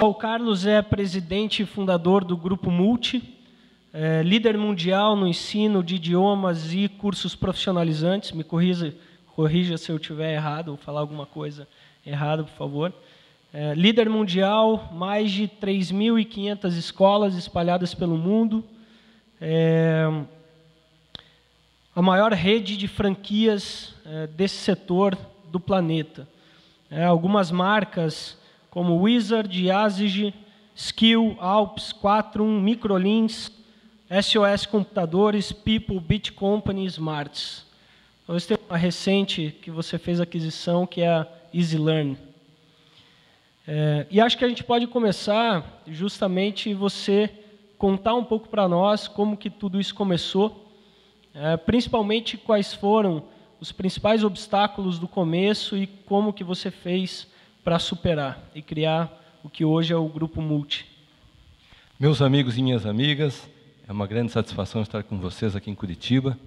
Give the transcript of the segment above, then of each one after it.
O Carlos é presidente e fundador do Grupo Multi, líder mundial no ensino de idiomas e cursos profissionalizantes. Me corrija se eu estiver errado ou falar alguma coisa errada, por favor. Líder mundial, mais de 3.500 escolas espalhadas pelo mundo. A maior rede de franquias desse setor do planeta. Algumas marcas como Wizard, Yazig, Skill, Alps, Quatrum, Microlins, SOS Computadores, People, Bit Company, Smarts. Talvez tenha uma recente que você fez aquisição, que é a EasyLearn. E acho que a gente pode começar justamente você contar um pouco para nós como que tudo isso começou, principalmente quais foram os principais obstáculos do começo e como que você fez para superar e criar o que hoje é o Grupo Multi. Meus amigos e minhas amigas, é uma grande satisfação estar com vocês aqui em Curitiba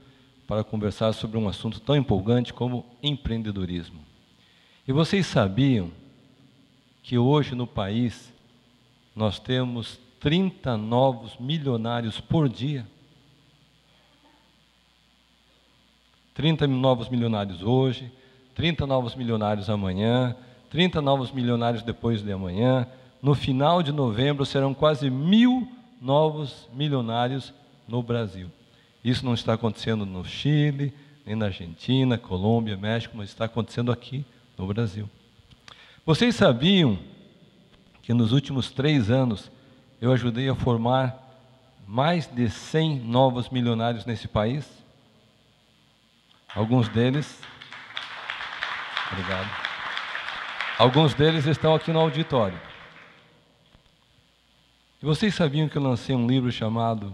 para conversar sobre um assunto tão empolgante como empreendedorismo. E vocês sabiam que hoje no país nós temos 30 novos milionários por dia? 30 novos milionários hoje, 30 novos milionários amanhã, 30 novos milionários depois de amanhã. No final de novembro serão quase 1.000 novos milionários no Brasil. Isso não está acontecendo no Chile, nem na Argentina, Colômbia, México, mas está acontecendo aqui no Brasil. Vocês sabiam que nos últimos 3 anos eu ajudei a formar mais de 100 novos milionários nesse país? Alguns deles... Obrigado. Alguns deles estão aqui no auditório. E vocês sabiam que eu lancei um livro chamado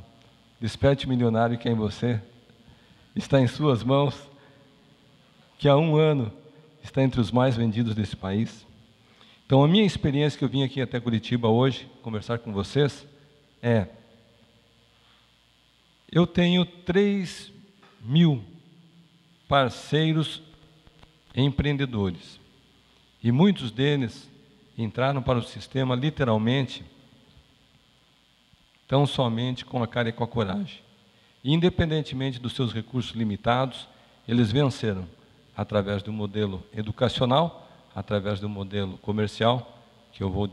Desperte Milionário, Quem é Você? Está em suas mãos, que há 1 ano está entre os mais vendidos desse país. Então, a minha experiência que eu vim aqui até Curitiba hoje, conversar com vocês, eu tenho 3.000 parceiros empreendedores. E muitos deles entraram para o sistema literalmente, tão somente com a cara e com a coragem. E, independentemente dos seus recursos limitados, eles venceram através do modelo educacional, através do modelo comercial, que eu vou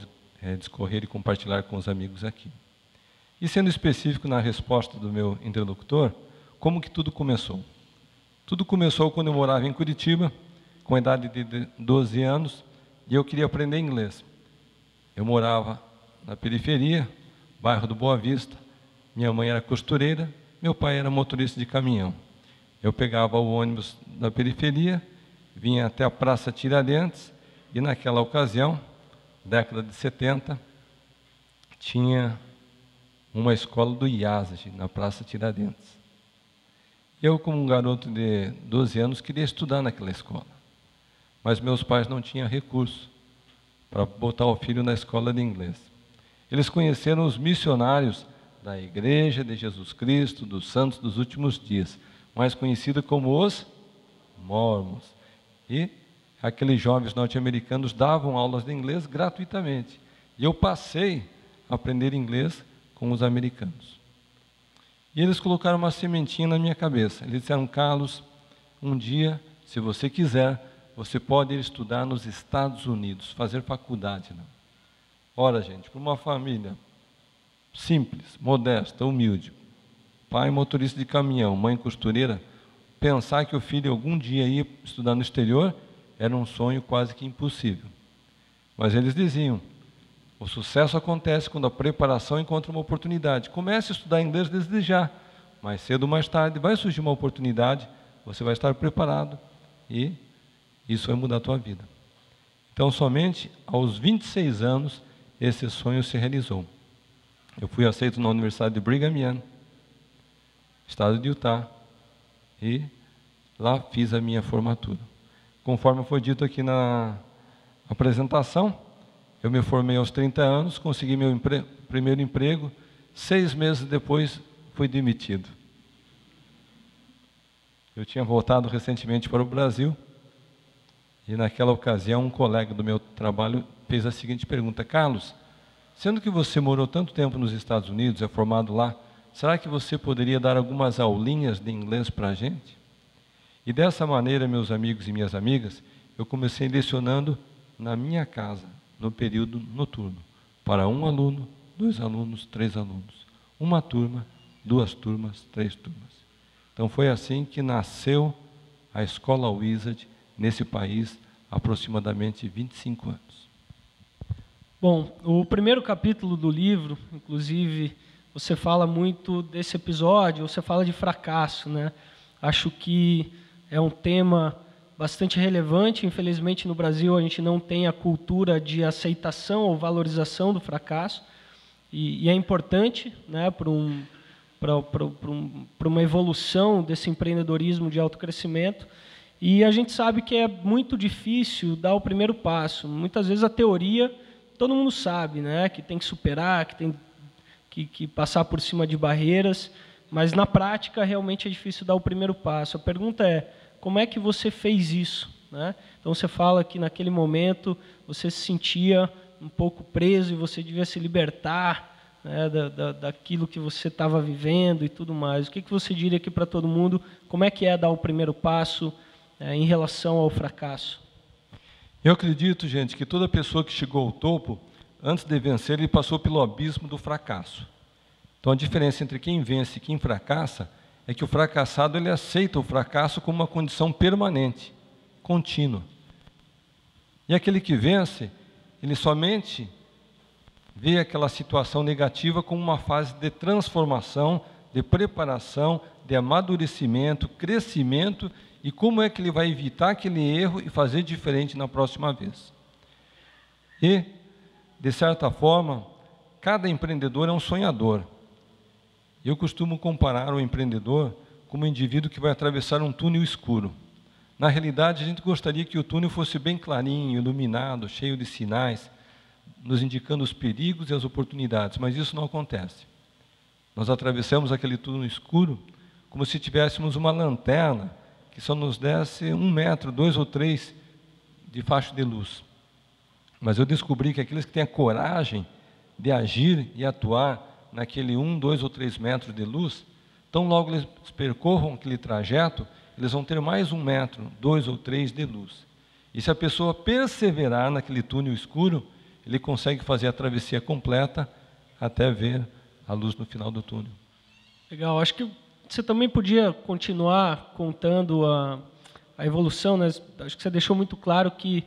discorrer e compartilhar com os amigos aqui. E sendo específico na resposta do meu interlocutor, como que tudo começou? Tudo começou quando eu morava em Curitiba, com a idade de 12 anos, e eu queria aprender inglês. Eu morava na periferia, bairro do Boa Vista, minha mãe era costureira, meu pai era motorista de caminhão. Eu pegava o ônibus da periferia, vinha até a Praça Tiradentes, e naquela ocasião, década de 70, tinha uma escola do IASG, na Praça Tiradentes. Eu, como um garoto de 12 anos, queria estudar naquela escola. Mas meus pais não tinham recurso para botar o filho na escola de inglês. Eles conheceram os missionários da Igreja de Jesus Cristo, dos Santos dos Últimos Dias, mais conhecida como os Mormons. E aqueles jovens norte-americanos davam aulas de inglês gratuitamente. E eu passei a aprender inglês com os americanos. E eles colocaram uma sementinha na minha cabeça. Eles disseram: Carlos, um dia, se você quiser, você pode ir estudar nos Estados Unidos, fazer faculdade. Não? Ora, gente, para uma família simples, modesta, humilde, pai motorista de caminhão, mãe costureira, pensar que o filho algum dia ia estudar no exterior era um sonho quase que impossível. Mas eles diziam: o sucesso acontece quando a preparação encontra uma oportunidade. Comece a estudar inglês desde já. Mais cedo ou mais tarde vai surgir uma oportunidade, você vai estar preparado e isso vai mudar a tua vida. Então, somente aos 26 anos, esse sonho se realizou. Eu fui aceito na Universidade de Brigham Young, estado de Utah, e lá fiz a minha formatura. Conforme foi dito aqui na apresentação, eu me formei aos 30 anos, consegui meu primeiro emprego, 6 meses depois fui demitido. Eu tinha voltado recentemente para o Brasil, e naquela ocasião um colega do meu trabalho fez a seguinte pergunta: Carlos, sendo que você morou tanto tempo nos Estados Unidos, é formado lá, será que você poderia dar algumas aulinhas de inglês para a gente? E dessa maneira, meus amigos e minhas amigas, eu comecei lecionando na minha casa, no período noturno, para 1 aluno, 2 alunos, 3 alunos, uma turma, 2 turmas, 3 turmas. Então foi assim que nasceu a Escola Wizard nesse país há aproximadamente 25 anos. Bom, o primeiro capítulo do livro, inclusive, você fala muito desse episódio, você fala de fracasso, né? Acho que é um tema bastante relevante. Infelizmente, no Brasil, a gente não tem a cultura de aceitação ou valorização do fracasso, e é importante, né, para uma evolução desse empreendedorismo de autocrescimento. E a gente sabe que é muito difícil dar o primeiro passo. Muitas vezes a teoria, todo mundo sabe, né, que tem que superar, que tem que passar por cima de barreiras, mas na prática realmente é difícil dar o primeiro passo. A pergunta é, como é que você fez isso, né? Então você fala que naquele momento você se sentia um pouco preso e você devia se libertar, né, daquilo que você estava vivendo e tudo mais. O que você diria aqui para todo mundo? Como é que é dar o primeiro passo em relação ao fracasso? Eu acredito, gente, que toda pessoa que chegou ao topo, antes de vencer, ele passou pelo abismo do fracasso. Então a diferença entre quem vence e quem fracassa é que o fracassado ele aceita o fracasso como uma condição permanente, contínua. E aquele que vence, ele somente vê aquela situação negativa como uma fase de transformação, de preparação, de amadurecimento, crescimento, e como é que ele vai evitar aquele erro e fazer diferente na próxima vez. E, de certa forma, cada empreendedor é um sonhador. Eu costumo comparar o empreendedor como um indivíduo que vai atravessar um túnel escuro. Na realidade, a gente gostaria que o túnel fosse bem clarinho, iluminado, cheio de sinais, nos indicando os perigos e as oportunidades, mas isso não acontece. Nós atravessamos aquele túnel escuro como se tivéssemos uma lanterna que só nos desse 1 metro, 2 ou 3 de faixa de luz. Mas eu descobri que aqueles que têm a coragem de agir e atuar naquele 1, 2 ou 3 metros de luz, tão logo eles percorram aquele trajeto, eles vão ter mais 1 metro, 2 ou 3 de luz. E se a pessoa perseverar naquele túnel escuro, ele consegue fazer a travessia completa até ver a luz no final do túnel. Legal, acho que você também podia continuar contando a evolução, né? Acho que você deixou muito claro que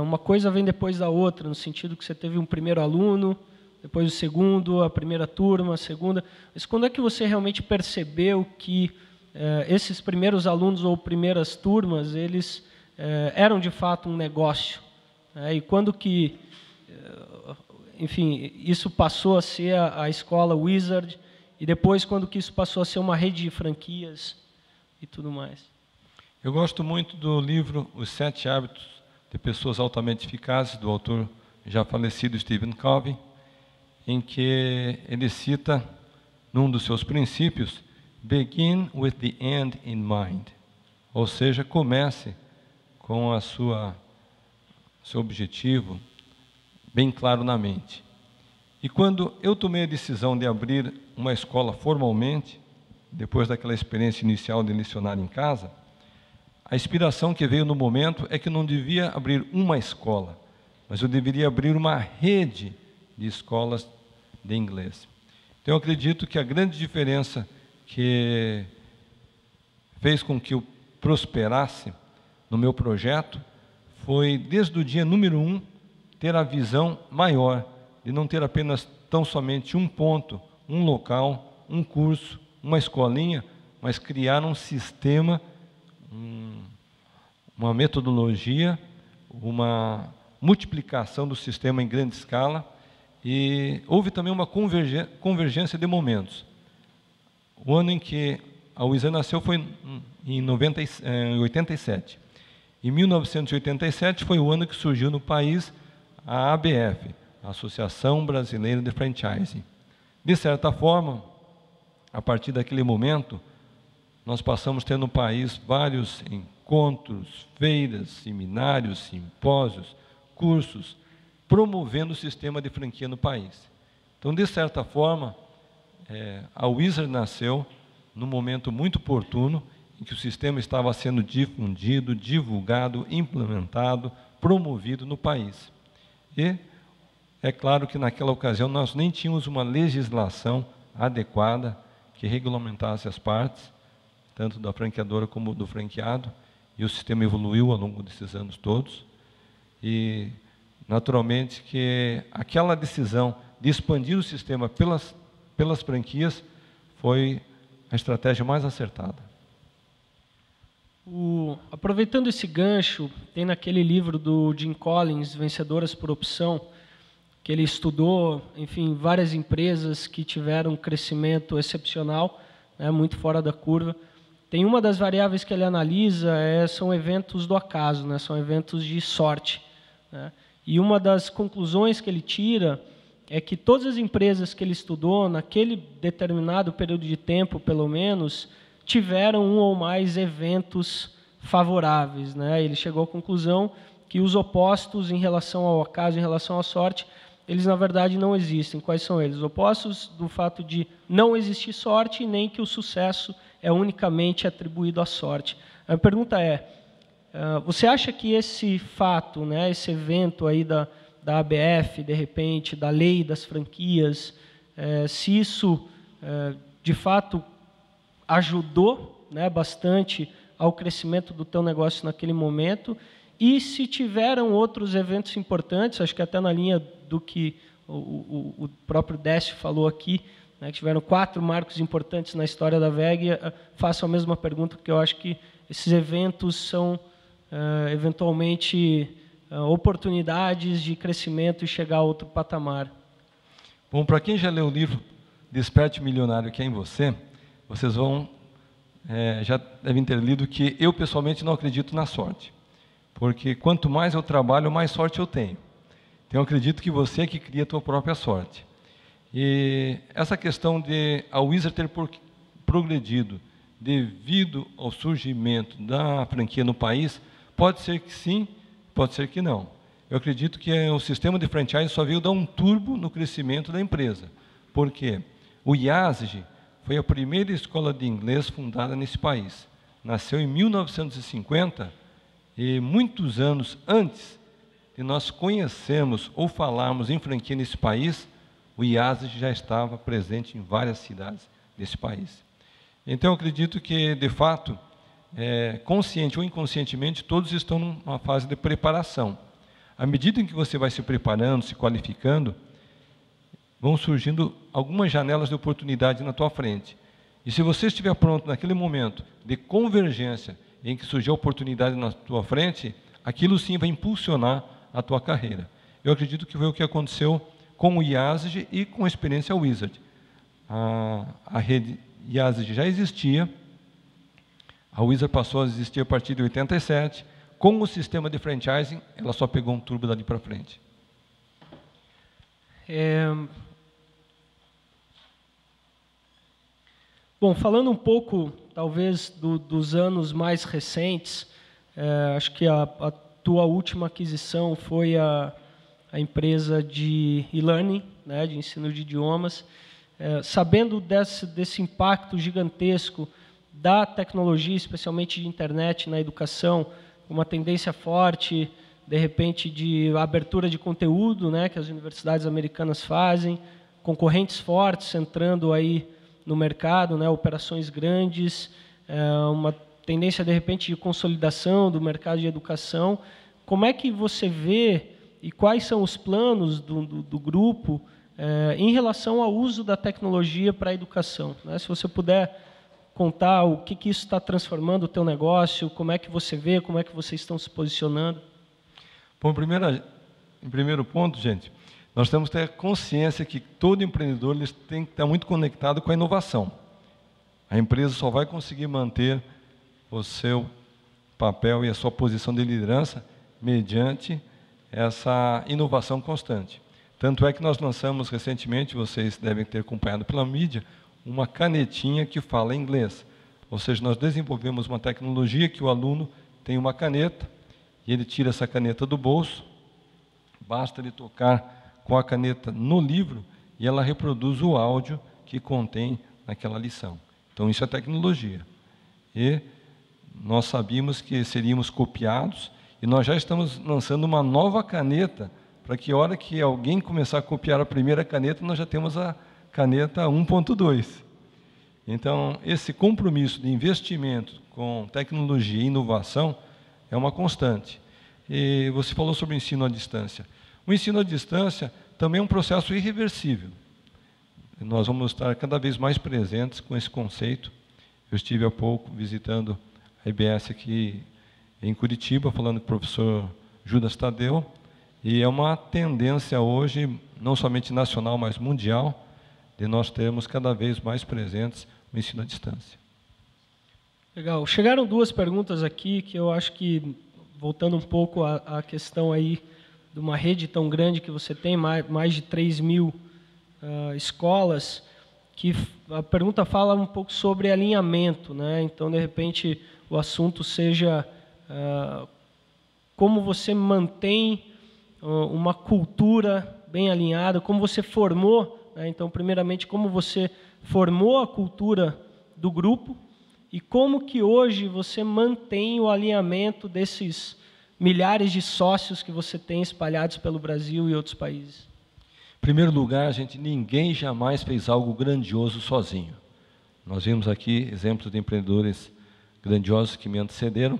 uma coisa vem depois da outra, no sentido que você teve um primeiro aluno, depois o segundo, a primeira turma, a segunda. Mas quando é que você realmente percebeu que esses primeiros alunos ou primeiras turmas, eles eram de fato um negócio? E quando que, enfim, isso passou a ser a escola Wizard, e depois quando que isso passou a ser uma rede de franquias e tudo mais? Eu gosto muito do livro Os 7 Hábitos de Pessoas Altamente Eficazes, do autor já falecido Stephen Covey, em que ele cita, num dos seus princípios, begin with the end in mind. Ou seja, comece com seu objetivo bem claro na mente. E quando eu tomei a decisão de abrir uma escola formalmente, depois daquela experiência inicial de lecionar em casa, a inspiração que veio no momento é que eu não devia abrir uma escola, mas eu deveria abrir uma rede de escolas de inglês. Então eu acredito que a grande diferença que fez com que eu prosperasse no meu projeto foi, desde o dia número 1, ter a visão maior, de não ter apenas tão somente um ponto, um local, um curso, uma escolinha, mas criar um sistema, uma metodologia, uma multiplicação do sistema em grande escala. E houve também uma convergência de momentos. O ano em que a Wizard nasceu foi em 87. Em 1987 foi o ano que surgiu no país a ABF, a Associação Brasileira de Franchising. De certa forma, a partir daquele momento, nós passamos a ter no país vários encontros, feiras, seminários, simpósios, cursos, promovendo o sistema de franquia no país. Então, de certa forma, a Wizard nasceu num momento muito oportuno, em que o sistema estava sendo difundido, divulgado, implementado, promovido no país. E é claro que naquela ocasião nós nem tínhamos uma legislação adequada que regulamentasse as partes, tanto da franqueadora como do franqueado, e o sistema evoluiu ao longo desses anos todos. E, naturalmente, que aquela decisão de expandir o sistema pelas franquias foi a estratégia mais acertada. Aproveitando esse gancho, tem naquele livro do Jim Collins, Vencedoras por Opção, que ele estudou, enfim, várias empresas que tiveram um crescimento excepcional, né, muito fora da curva. Tem uma das variáveis que ele analisa são eventos do acaso, né, são eventos de sorte, né? E uma das conclusões que ele tira é que todas as empresas que ele estudou, naquele determinado período de tempo, pelo menos, tiveram um ou mais eventos favoráveis, né? Ele chegou à conclusão que os opostos em relação ao acaso, em relação à sorte, eles na verdade não existem. Quais são eles? Os opostos do fato de não existir sorte, nem que o sucesso é unicamente atribuído à sorte. A pergunta é, você acha que esse fato, né, esse evento aí da ABF, de repente, da lei das franquias, se isso de fato ajudou, né, bastante ao crescimento do teu negócio naquele momento, e se tiveram outros eventos importantes, acho que até na linha do que o próprio Décio falou aqui, né, que tiveram 4 marcos importantes na história da WEG, faço a mesma pergunta, porque eu acho que esses eventos são, eventualmente, oportunidades de crescimento e chegar a outro patamar. Bom, para quem já leu o livro Desperte Milionário, que é em você, vocês já devem ter lido que eu, pessoalmente, não acredito na sorte. Porque quanto mais eu trabalho, mais sorte eu tenho. Então, eu acredito que você é que cria a tua própria sorte. E essa questão de a Wizard ter progredido devido ao surgimento da franquia no país, pode ser que sim, pode ser que não. Eu acredito que o sistema de franchise só veio dar um turbo no crescimento da empresa. Por quê? O IASG foi a primeira escola de inglês fundada nesse país. Nasceu em 1950 e muitos anos antes de nós conhecermos ou falarmos em franquia nesse país, o IASG já estava presente em várias cidades desse país. Então, eu acredito que, de fato, consciente ou inconscientemente, todos estão numa fase de preparação. À medida em que você vai se preparando, se qualificando, vão surgindo algumas janelas de oportunidade na tua frente. E se você estiver pronto naquele momento de convergência em que surgiu a oportunidade na tua frente, aquilo sim vai impulsionar a tua carreira. Eu acredito que foi o que aconteceu com o IASG e com a experiência Wizard. A rede IASG já existia, a Wizard passou a existir a partir de 87, com o sistema de franchising, ela só pegou um turbo dali para frente. Bom, falando um pouco, talvez, dos anos mais recentes, acho que a tua última aquisição foi a empresa de e-learning, né, de ensino de idiomas. Sabendo desse impacto gigantesco da tecnologia, especialmente de internet na educação, uma tendência forte, de repente, de abertura de conteúdo, né, que as universidades americanas fazem, concorrentes fortes entrando aí no mercado, né, operações grandes, uma tendência, de repente, de consolidação do mercado de educação. Como é que você vê e quais são os planos do grupo em relação ao uso da tecnologia para a educação, né? Se você puder contar o que isso está transformando o teu negócio, como é que você vê, como é que vocês estão se posicionando? Bom, em primeiro ponto, gente, nós temos que ter consciência que todo empreendedor ele tem que estar muito conectado com a inovação. A empresa só vai conseguir manter o seu papel e a sua posição de liderança mediante essa inovação constante. Tanto é que nós lançamos recentemente, vocês devem ter acompanhado pela mídia, uma canetinha que fala inglês. Ou seja, nós desenvolvemos uma tecnologia que o aluno tem uma caneta, e ele tira essa caneta do bolso, Basta ele tocar com a caneta no livro e ela reproduz o áudio que contém naquela lição. Então, isso é tecnologia. E nós sabíamos que seríamos copiados e nós já estamos lançando uma nova caneta para que, a hora que alguém começar a copiar a primeira caneta, nós já temos a caneta 1.2. Então, esse compromisso de investimento com tecnologia e inovação é uma constante. E você falou sobre o ensino à distância. O ensino à distância também é um processo irreversível. Nós vamos estar cada vez mais presentes com esse conceito. Eu estive há pouco visitando a IBS aqui em Curitiba, falando com o professor Judas Tadeu, e é uma tendência hoje, não somente nacional, mas mundial, de nós termos cada vez mais presentes o ensino à distância. Legal. Chegaram duas perguntas aqui que eu acho que, voltando um pouco à questão aí de uma rede tão grande que você tem, mais de 3.000 escolas, que a pergunta fala um pouco sobre alinhamento, né? Então, de repente, o assunto seja como você mantém uma cultura bem alinhada, como você formou, né? Então, primeiramente, como você formou a cultura do grupo e como que hoje você mantém o alinhamento desses milhares de sócios que você tem espalhados pelo Brasil e outros países. Em primeiro lugar, ninguém jamais fez algo grandioso sozinho. Nós vimos aqui exemplos de empreendedores grandiosos que me antecederam,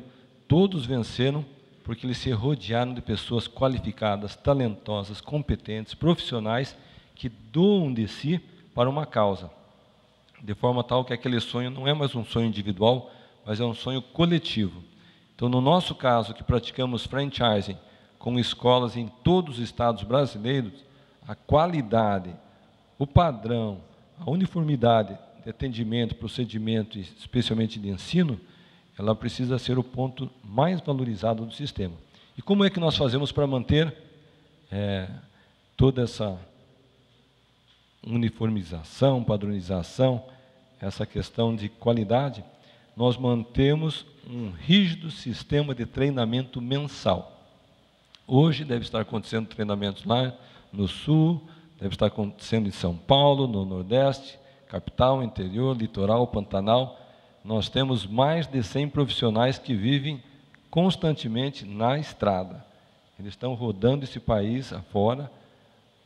todos venceram porque eles se rodearam de pessoas qualificadas, talentosas, competentes, profissionais, que doam de si para uma causa, de forma tal que aquele sonho não é mais um sonho individual, mas é um sonho coletivo. Então, no nosso caso, que praticamos franchising com escolas em todos os estados brasileiros, a qualidade, o padrão, a uniformidade de atendimento, procedimento, especialmente de ensino, ela precisa ser o ponto mais valorizado do sistema. E como é que nós fazemos para manter toda essa uniformização, padronização, essa questão de qualidade? Nós mantemos um rígido sistema de treinamento mensal. Hoje deve estar acontecendo treinamentos lá no Sul, deve estar acontecendo em São Paulo, no Nordeste, capital, interior, litoral, Pantanal. Nós temos mais de 100 profissionais que vivem constantemente na estrada. Eles estão rodando esse país afora,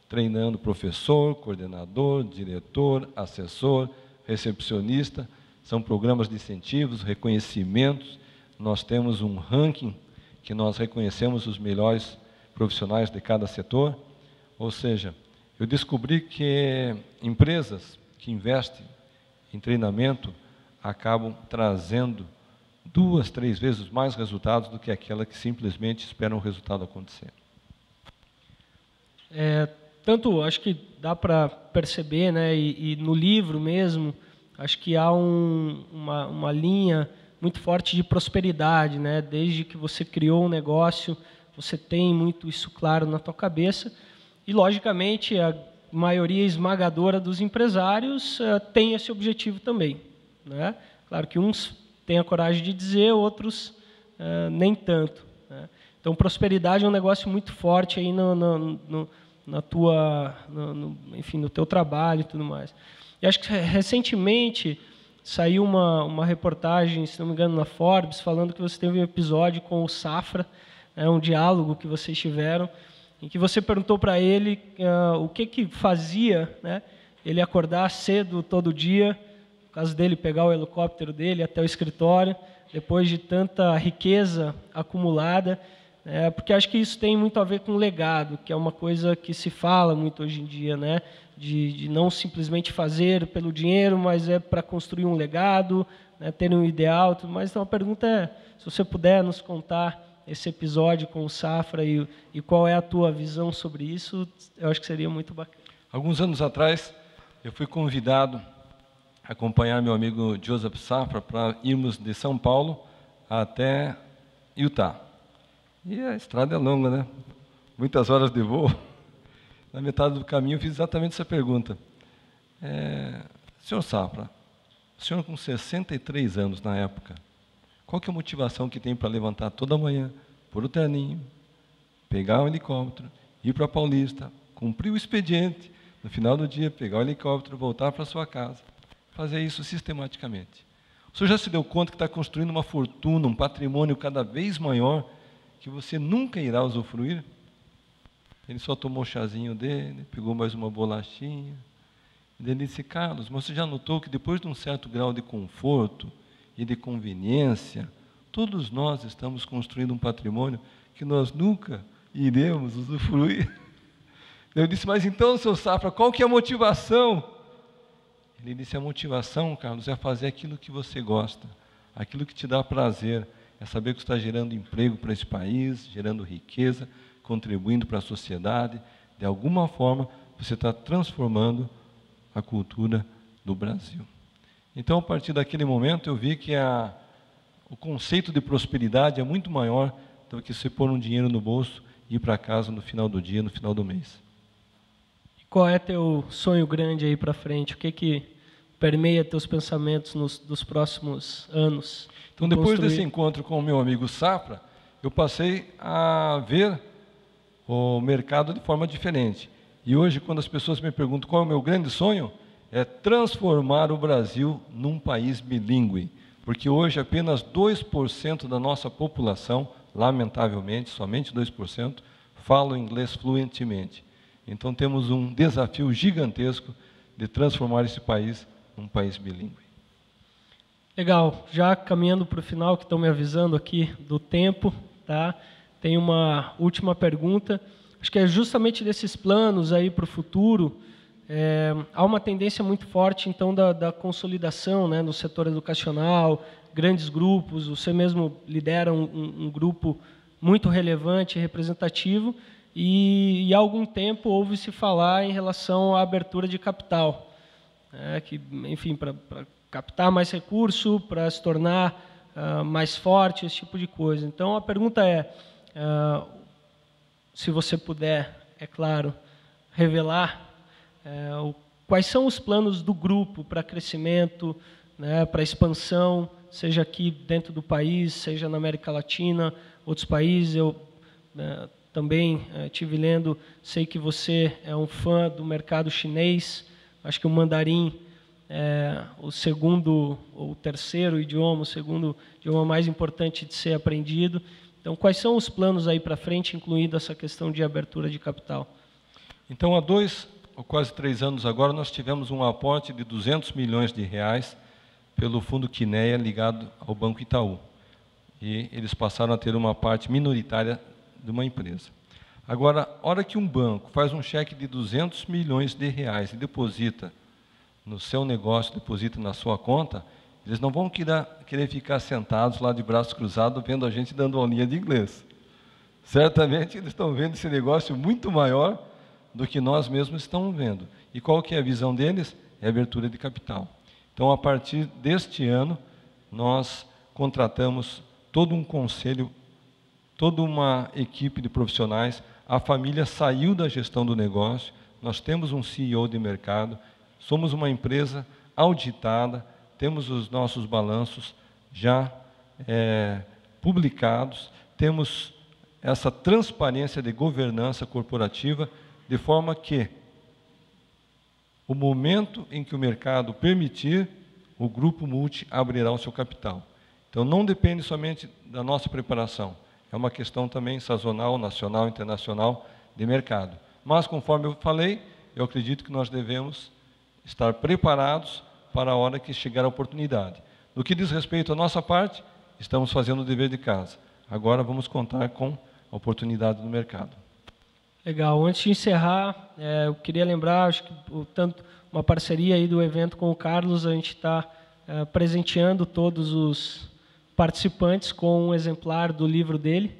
treinando professor, coordenador, diretor, assessor, recepcionista. São programas de incentivos, reconhecimentos. Nós temos um ranking que nós reconhecemos os melhores profissionais de cada setor. Ou seja, eu descobri que empresas que investem em treinamento acabam trazendo 2, 3 vezes mais resultados do que aquela que simplesmente espera um resultado acontecer. Tanto, acho que dá para perceber, né, e no livro mesmo, acho que há uma linha muito forte de prosperidade, né? Desde que você criou um negócio, você tem muito isso claro na tua cabeça. E, logicamente, a maioria esmagadora dos empresários tem esse objetivo também, né? Claro que uns têm a coragem de dizer, outros nem tanto, né? Então, prosperidade é um negócio muito forte aí enfim, no teu trabalho e tudo mais. E acho que recentemente saiu uma reportagem, se não me engano, na Forbes, falando que você teve um episódio com o Safra, um diálogo que vocês tiveram, em que você perguntou para ele o que fazia, né, ele acordar cedo todo dia, no caso dele pegar o helicóptero dele até o escritório, depois de tanta riqueza acumulada, porque acho que isso tem muito a ver com legado, que é uma coisa que se fala muito hoje em dia, né, de não simplesmente fazer pelo dinheiro, mas é para construir um legado, né, ter um ideal, tudo mais. Então a pergunta é, se você puder nos contar esse episódio com o Safra e qual é a tua visão sobre isso, eu acho que seria muito bacana. Alguns anos atrás, eu fui convidado a acompanhar meu amigo Joseph Safra para irmos de São Paulo até Utah. E a estrada é longa, né? Muitas horas de voo. Na metade do caminho, eu fiz exatamente essa pergunta. Senhor Safra, o senhor com 63 anos na época, qual que é a motivação que tem para levantar toda manhã, pôr o terninho, pegar o helicóptero ir para Paulista, cumprir o expediente, no final do dia pegar o helicóptero, voltar para sua casa, fazer isso sistematicamente. O senhor já se deu conta que está construindo uma fortuna, um patrimônio cada vez maior, que você nunca irá usufruir? Ele só tomou o chazinho dele, pegou mais uma bolachinha. Ele disse: Carlos, mas você já notou que depois de um certo grau de conforto e de conveniência, todos nós estamos construindo um patrimônio que nós nunca iremos usufruir? Eu disse: mas então, seu Safra, qual que é a motivação? Ele disse: a motivação, Carlos, é fazer aquilo que você gosta, aquilo que te dá prazer, é saber que você está gerando emprego para esse país, gerando riqueza, contribuindo para a sociedade. De alguma forma, você está transformando a cultura do Brasil. Então, a partir daquele momento, eu vi que o conceito de prosperidade é muito maior do que você pôr um dinheiro no bolso e ir para casa no final do dia, no final do mês. E qual é teu sonho grande aí para frente? O que permeia teus pensamentos dos próximos anos? Então, depois desse encontro com o meu amigo Safra, eu passei a ver o mercado de forma diferente. E hoje, quando as pessoas me perguntam qual é o meu grande sonho, é transformar o Brasil num país bilíngue. Porque hoje apenas 2% da nossa população, lamentavelmente, somente 2%, falam inglês fluentemente. Então temos um desafio gigantesco de transformar esse país num país bilíngue. Legal, já caminhando para o final, que estão me avisando aqui do tempo, tá? Tem uma última pergunta. Acho que é justamente desses planos aí para o futuro. Há uma tendência muito forte, então, da consolidação, né, no setor educacional, grandes grupos. Você mesmo lidera um grupo muito relevante e representativo, e há algum tempo ouve-se falar em relação à abertura de capital, que, enfim, para captar mais recurso, para se tornar mais forte, esse tipo de coisa. Então, a pergunta é, se você puder, é claro, revelar quais são os planos do grupo para crescimento, né, para expansão, seja aqui dentro do país, seja na América Latina, outros países. Eu também estive lendo, sei que você é um fã do mercado chinês, acho que o mandarim é o segundo ou terceiro idioma, o segundo idioma mais importante de ser aprendido. Então, quais são os planos aí para frente, incluindo essa questão de abertura de capital? Então, há 2 ou quase 3 anos agora, nós tivemos um aporte de 200 milhões de reais pelo Fundo Quineia ligado ao Banco Itaú. E eles passaram a ter uma parte minoritária de uma empresa. Agora, a hora que um banco faz um cheque de 200 milhões de reais e deposita no seu negócio, deposita na sua conta, eles não vão querer ficar sentados lá de braços cruzados vendo a gente dando aulinha de inglês. Certamente eles estão vendo esse negócio muito maior do que nós mesmos estamos vendo. E qual que é a visão deles? É a abertura de capital. Então, a partir deste ano, nós contratamos todo um conselho, toda uma equipe de profissionais. A família saiu da gestão do negócio, nós temos um CEO de mercado, somos uma empresa auditada, temos os nossos balanços já publicados, temos essa transparência de governança corporativa, de forma que, o momento em que o mercado permitir, o Grupo Multi abrirá o seu capital. Então, não depende somente da nossa preparação, é uma questão também sazonal, nacional, internacional, de mercado. Mas, conforme eu falei, eu acredito que nós devemos estar preparados para a hora que chegar a oportunidade. No que diz respeito à nossa parte, estamos fazendo o dever de casa. Agora vamos contar com a oportunidade do mercado. Legal. Antes de encerrar, eu queria lembrar, acho que tanto uma parceria aí do evento com o Carlos, a gente está presenteando todos os participantes com um exemplar do livro dele,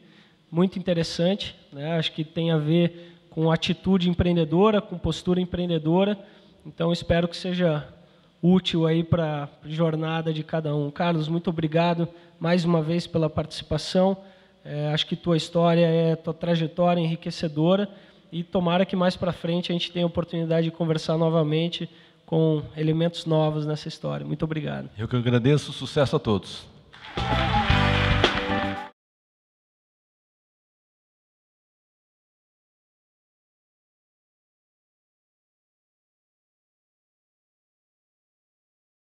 muito interessante, né? Acho que tem a ver com atitude empreendedora, com postura empreendedora. Então, espero que seja útil aí para a jornada de cada um. Carlos, muito obrigado mais uma vez pela participação. Acho que tua história, tua trajetória é enriquecedora, e tomara que mais para frente a gente tenha a oportunidade de conversar novamente com elementos novos nessa história. Muito obrigado. Eu que agradeço, sucesso a todos.